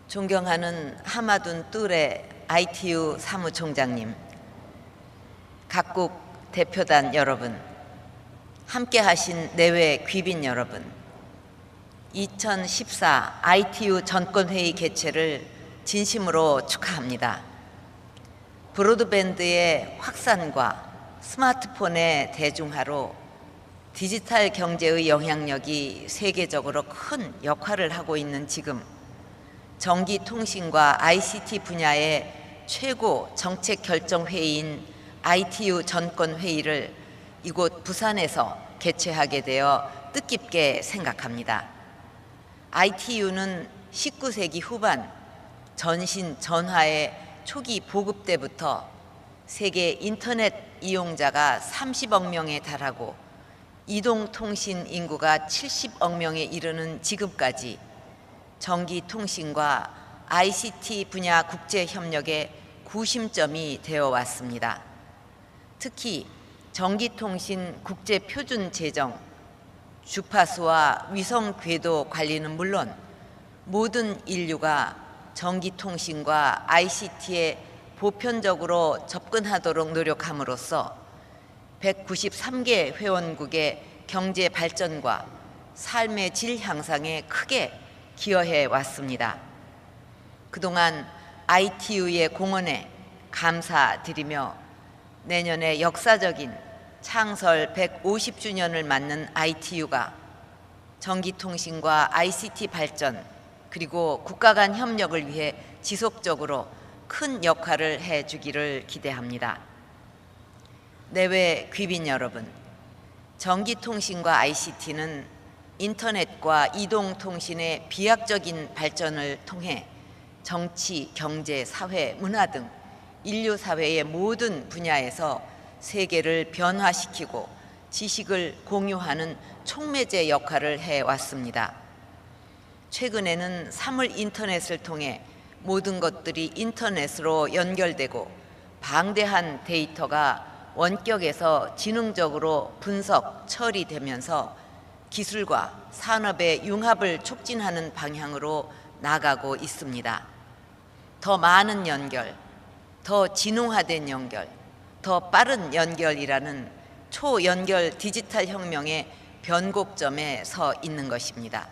존경하는 하마둔 뚜레 ITU 사무총장님, 각국 대표단 여러분, 함께하신 내외 귀빈 여러분, 2014 ITU 전권회의 개최를 진심으로 축하합니다. 브로드밴드의 확산과 스마트폰의 대중화로 디지털 경제의 영향력이 세계적으로 큰 역할을 하고 있는 지금, 전기통신과 ICT 분야의 최고 정책 결정 회의인 ITU 전권회의를 이곳 부산에서 개최하게 되어 뜻깊게 생각합니다. ITU는 19세기 후반 전신 전화의 초기 보급 때부터 세계 인터넷 이용자가 30억 명에 달하고 이동통신 인구가 70억 명에 이르는 지금까지 전기통신과 ICT 분야 국제협력의 구심점이 되어 왔습니다. 특히 전기통신 국제표준 제정, 주파수와 위성 궤도 관리는 물론 모든 인류가 전기통신과 ICT에 보편적으로 접근하도록 노력함으로써 193개 회원국의 경제 발전과 삶의 질 향상에 크게 기여해 왔습니다. 그동안 ITU의 공헌에 감사드리며 내년에 역사적인 창설 150주년을 맞는 ITU가 전기통신과 ICT 발전 그리고 국가 간 협력을 위해 지속적으로 큰 역할을 해주기를 기대합니다. 내외 귀빈 여러분, 전기통신과 ICT는 인터넷과 이동통신의 비약적인 발전을 통해 정치, 경제, 사회, 문화 등 인류 사회의 모든 분야에서 세계를 변화시키고 지식을 공유하는 촉매제 역할을 해왔습니다. 최근에는 사물 인터넷을 통해 모든 것들이 인터넷으로 연결되고 방대한 데이터가 원격에서 지능적으로 분석, 처리되면서 기술과 산업의 융합을 촉진하는 방향으로 나가고 있습니다. 더 많은 연결, 더 지능화된 연결, 더 빠른 연결이라는 초연결 디지털 혁명의 변곡점에 서 있는 것입니다.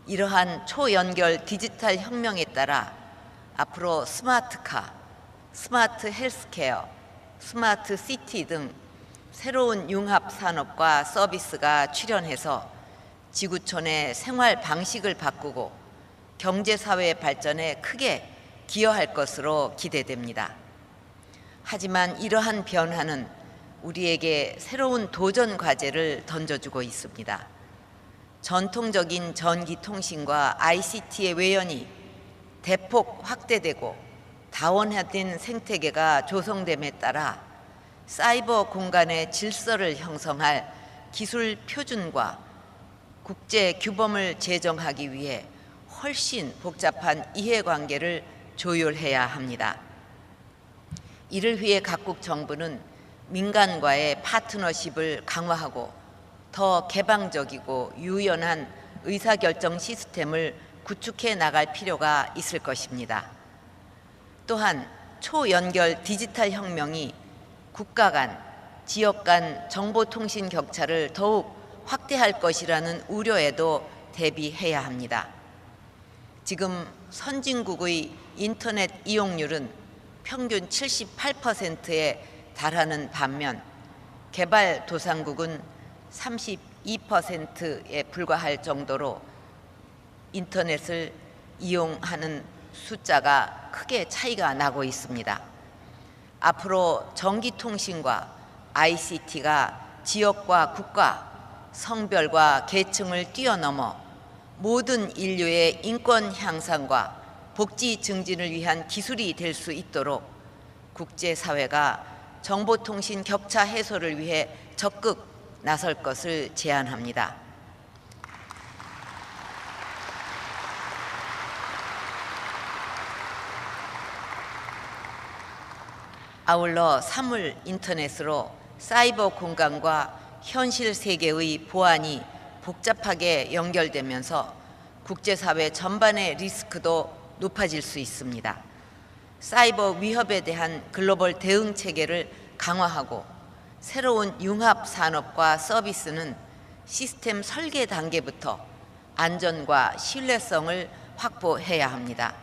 이러한 초연결 디지털 혁명에 따라 앞으로 스마트카, 스마트 헬스케어, 스마트 시티 등 새로운 융합 산업과 서비스가 출현해서 지구촌의 생활 방식을 바꾸고 경제사회 발전에 크게 기여할 것으로 기대됩니다. 하지만 이러한 변화는 우리에게 새로운 도전 과제를 던져주고 있습니다. 전통적인 전기통신과 ICT의 외연이 대폭 확대되고 다원화된 생태계가 조성됨에 따라 사이버 공간의 질서를 형성할 기술 표준과 국제 규범을 제정하기 위해 훨씬 복잡한 이해관계를 조율해야 합니다. 이를 위해 각국 정부는 민간과의 파트너십을 강화하고 더 개방적이고 유연한 의사결정 시스템을 구축해 나갈 필요가 있을 것입니다. 또한 초연결 디지털 혁명이 국가 간, 지역 간 정보통신 격차를 더욱 확대할 것이라는 우려에도 대비해야 합니다. 지금 선진국의 인터넷 이용률은 평균 78%에 달하는 반면 개발도상국은 32%에 불과할 정도로 인터넷을 이용하는 숫자가 크게 차이가 나고 있습니다. 앞으로 전기통신과 ICT가 지역과 국가, 성별과 계층을 뛰어넘어 모든 인류의 인권 향상과 복지 증진을 위한 기술이 될 수 있도록 국제사회가 정보통신 격차 해소를 위해 적극 나설 것을 제안합니다. 아울러 사물 인터넷으로 사이버 공간과 현실 세계의 보안이 복잡하게 연결되면서 국제사회 전반의 리스크도 높아질 수 있습니다. 사이버 위협에 대한 글로벌 대응 체계를 강화하고 새로운 융합 산업과 서비스는 시스템 설계 단계부터 안전과 신뢰성을 확보해야 합니다.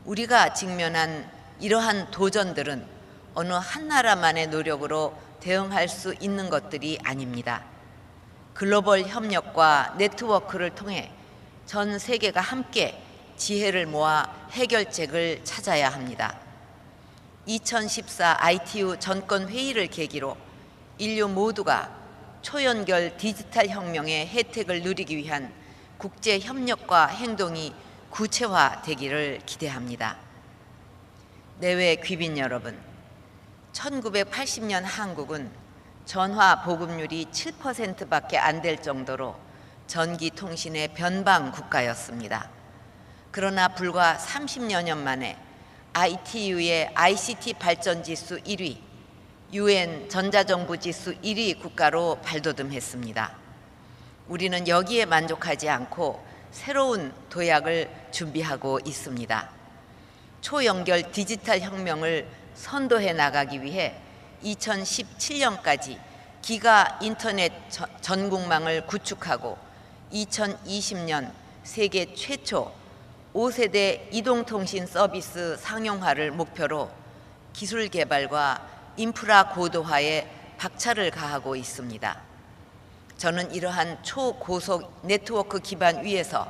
우리가 직면한 이러한 도전들은 어느 한 나라만의 노력으로 대응할 수 있는 것들이 아닙니다. 글로벌 협력과 네트워크를 통해 전 세계가 함께 지혜를 모아 해결책을 찾아야 합니다. 2014 ITU 전권회의를 계기로 인류 모두가 초연결 디지털 혁명의 혜택을 누리기 위한 국제 협력과 행동이 구체화되기를 기대합니다. 내외 귀빈 여러분, 1980년 한국은 전화 보급률이 7%밖에 안 될 정도로 전기통신의 변방 국가였습니다. 그러나 불과 30여 년 만에 ITU의 ICT 발전 지수 1위, UN 전자정부 지수 1위 국가로 발돋움했습니다. 우리는 여기에 만족하지 않고 새로운 도약을 준비하고 있습니다. 초연결 디지털 혁명을 선도해 나가기 위해 2017년까지 기가 인터넷 전국망을 구축하고 2020년 세계 최초 5세대 이동통신 서비스 상용화를 목표로 기술 개발과 인프라 고도화에 박차를 가하고 있습니다. 저는 이러한 초고속 네트워크 기반 위에서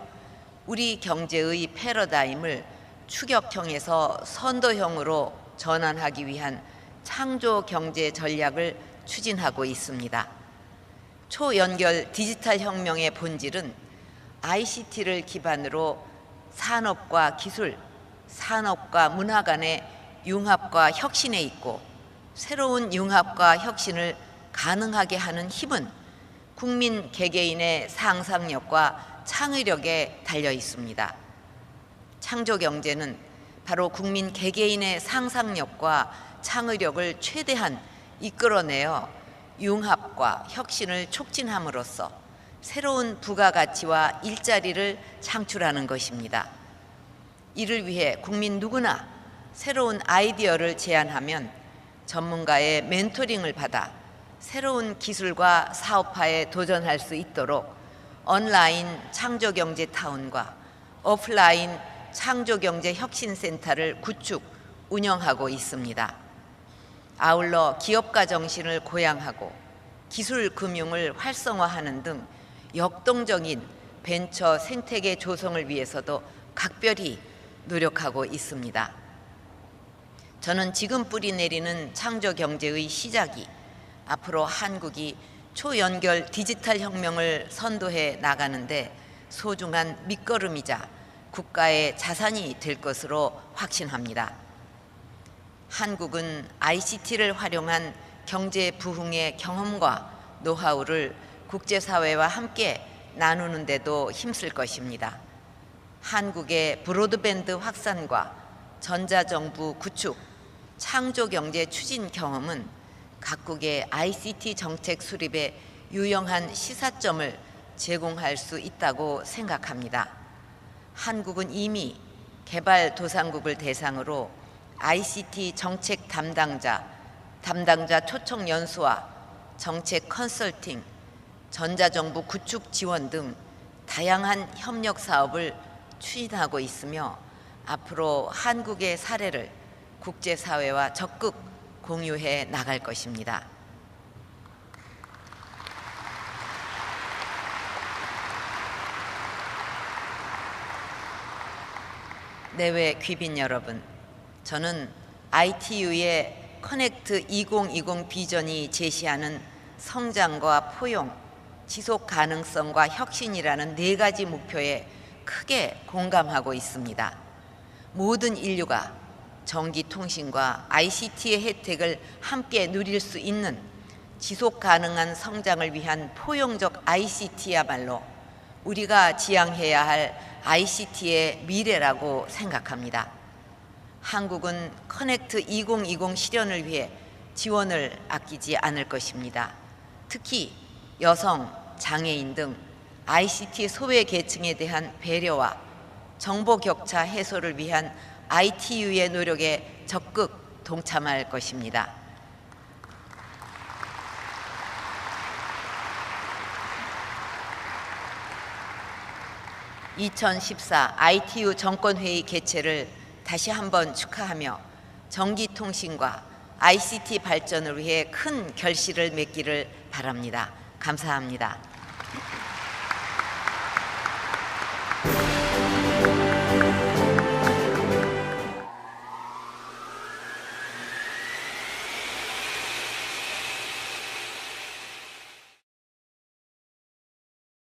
우리 경제의 패러다임을 추격형에서 선도형으로 전환하기 위한 창조 경제 전략을 추진하고 있습니다. 초연결 디지털 혁명의 본질은 ICT를 기반으로 산업과 기술, 산업과 문화 간의 융합과 혁신에 있고, 새로운 융합과 혁신을 가능하게 하는 힘은 국민 개개인의 상상력과 창의력에 달려 있습니다. 창조 경제는 바로 국민 개개인의 상상력과 창의력을 최대한 이끌어내어 융합과 혁신을 촉진함으로써 새로운 부가가치와 일자리를 창출하는 것입니다. 이를 위해 국민 누구나 새로운 아이디어를 제안하면 전문가의 멘토링을 받아 새로운 기술과 사업화에 도전할 수 있도록 온라인 창조경제 타운과 오프라인 창조경제 혁신센터를 구축, 운영하고 있습니다. 아울러 기업가 정신을 고양하고 기술 금융을 활성화하는 등 역동적인 벤처 생태계 조성을 위해서도 각별히 노력하고 있습니다. 저는 지금 뿌리 내리는 창조 경제의 시작이 앞으로 한국이 초연결 디지털 혁명을 선도해 나가는데 소중한 밑거름이자 국가의 자산이 될 것으로 확신합니다. 한국은 ICT를 활용한 경제 부흥의 경험과 노하우를 국제사회와 함께 나누는 데도 힘쓸 것입니다. 한국의 브로드밴드 확산과 전자정부 구축, 창조경제 추진 경험은 각국의 ICT 정책 수립에 유용한 시사점을 제공할 수 있다고 생각합니다. 한국은 이미 개발도상국을 대상으로 ICT 정책 담당자 초청 연수와 정책 컨설팅, 전자정부 구축 지원 등 다양한 협력 사업을 추진하고 있으며 앞으로 한국의 사례를 국제사회와 적극 공유해 나갈 것입니다. 내외 귀빈 여러분, 저는 ITU의 커넥트 2020 비전이 제시하는 성장과 포용, 지속 가능성과 혁신이라는 4가지 목표에 크게 공감하고 있습니다. 모든 인류가 전기통신과 ICT의 혜택을 함께 누릴 수 있는 지속 가능한 성장을 위한 포용적 ICT야말로 우리가 지향해야 할 ICT의 미래라고 생각합니다. 한국은 커넥트 2020 실현을 위해 지원을 아끼지 않을 것입니다. 특히 여성, 장애인 등 ICT 소외 계층에 대한 배려와 정보 격차 해소를 위한 ITU의 노력에 적극 동참할 것입니다. 2014 ITU 정권회의 개최를 다시 한번 축하하며 전기통신과 ICT 발전을 위해 큰 결실을 맺기를 바랍니다. 감사합니다.